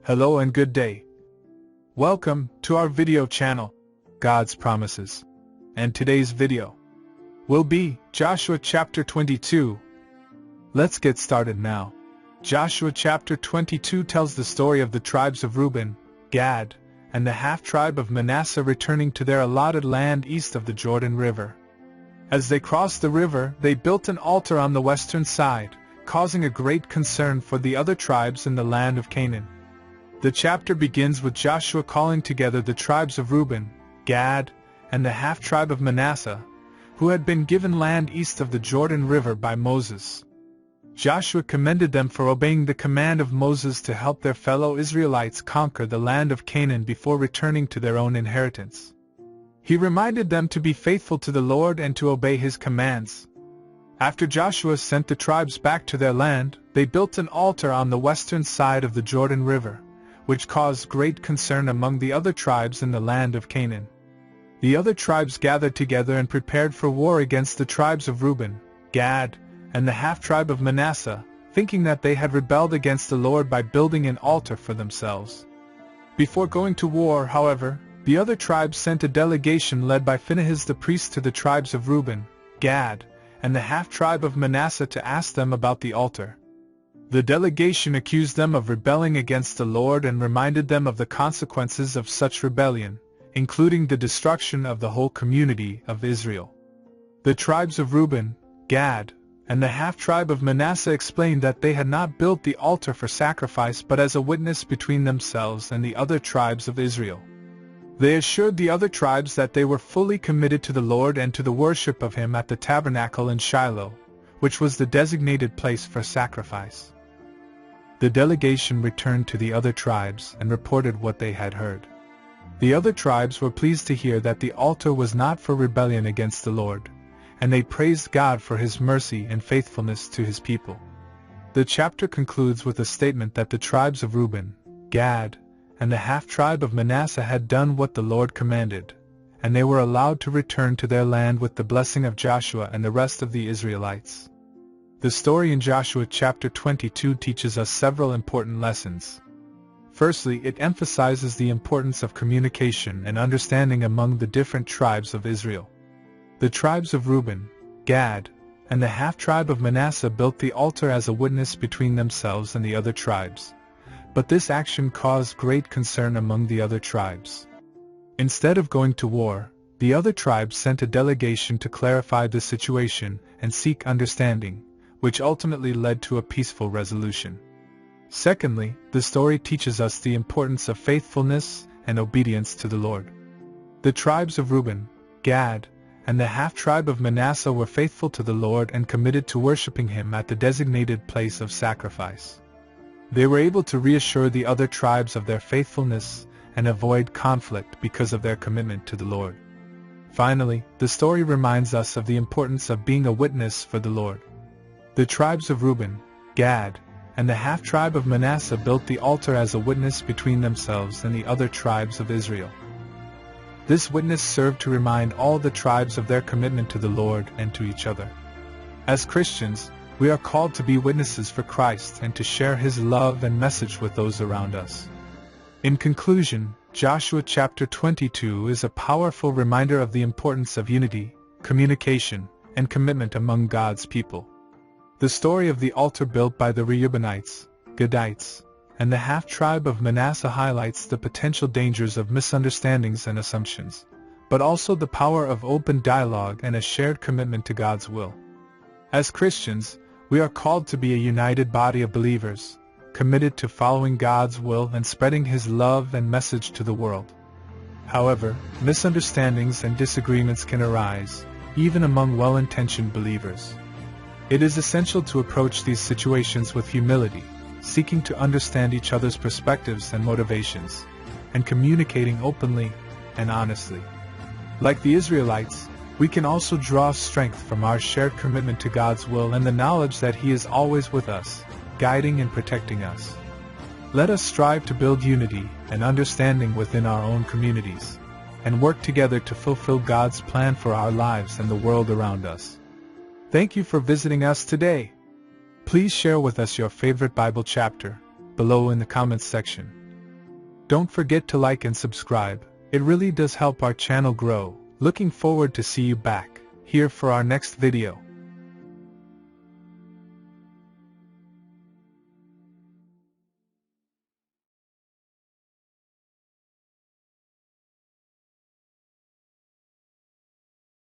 Hello and good day. Welcome to our video channel, God's Promises. And today's video will be Joshua chapter 22. Let's get started now. Joshua chapter 22 tells the story of the tribes of Reuben, Gad, and the half-tribe of Manasseh returning to their allotted land east of the Jordan River. As they crossed the river, they built an altar on the western side, causing a great concern for the other tribes in the land of Canaan. The chapter begins with Joshua calling together the tribes of Reuben, Gad, and the half-tribe of Manasseh, who had been given land east of the Jordan River by Moses. Joshua commended them for obeying the command of Moses to help their fellow Israelites conquer the land of Canaan before returning to their own inheritance. He reminded them to be faithful to the Lord and to obey His commands. After Joshua sent the tribes back to their land, they built an altar on the western side of the Jordan River, which caused great concern among the other tribes in the land of Canaan. The other tribes gathered together and prepared for war against the tribes of Reuben, Gad, and the half-tribe of Manasseh, thinking that they had rebelled against the Lord by building an altar for themselves. Before going to war, however, the other tribes sent a delegation led by Phinehas the priest to the tribes of Reuben, Gad, and the half-tribe of Manasseh to ask them about the altar. The delegation accused them of rebelling against the Lord and reminded them of the consequences of such rebellion, including the destruction of the whole community of Israel. The tribes of Reuben, Gad, and the half-tribe of Manasseh explained that they had not built the altar for sacrifice but as a witness between themselves and the other tribes of Israel. They assured the other tribes that they were fully committed to the Lord and to the worship of Him at the tabernacle in Shiloh, which was the designated place for sacrifice. The delegation returned to the other tribes and reported what they had heard. The other tribes were pleased to hear that the altar was not for rebellion against the Lord, and they praised God for His mercy and faithfulness to His people. The chapter concludes with a statement that the tribes of Reuben, Gad, and the half-tribe of Manasseh had done what the Lord commanded, and they were allowed to return to their land with the blessing of Joshua and the rest of the Israelites. The story in Joshua chapter 22 teaches us several important lessons. Firstly, it emphasizes the importance of communication and understanding among the different tribes of Israel. The tribes of Reuben, Gad, and the half-tribe of Manasseh built the altar as a witness between themselves and the other tribes, but this action caused great concern among the other tribes. Instead of going to war, the other tribes sent a delegation to clarify the situation and seek understanding, which ultimately led to a peaceful resolution. Secondly, the story teaches us the importance of faithfulness and obedience to the Lord. The tribes of Reuben, Gad, and the half-tribe of Manasseh were faithful to the Lord and committed to worshiping Him at the designated place of sacrifice. They were able to reassure the other tribes of their faithfulness and avoid conflict because of their commitment to the Lord. Finally, the story reminds us of the importance of being a witness for the Lord. The tribes of Reuben, Gad, and the half-tribe of Manasseh built the altar as a witness between themselves and the other tribes of Israel. This witness served to remind all the tribes of their commitment to the Lord and to each other. As Christians, we are called to be witnesses for Christ and to share His love and message with those around us. In conclusion, Joshua chapter 22 is a powerful reminder of the importance of unity, communication, and commitment among God's people. The story of the altar built by the Reubenites, Gadites, and the half-tribe of Manasseh highlights the potential dangers of misunderstandings and assumptions, but also the power of open dialogue and a shared commitment to God's will. As Christians, we are called to be a united body of believers, committed to following God's will and spreading His love and message to the world. However, misunderstandings and disagreements can arise, even among well-intentioned believers. It is essential to approach these situations with humility, seeking to understand each other's perspectives and motivations, and communicating openly and honestly. Like the Israelites, we can also draw strength from our shared commitment to God's will and the knowledge that He is always with us, guiding and protecting us. Let us strive to build unity and understanding within our own communities, and work together to fulfill God's plan for our lives and the world around us. Thank you for visiting us today. Please share with us your favorite Bible chapter below in the comments section. Don't forget to like and subscribe, it really does help our channel grow. Looking forward to see you back here for our next video.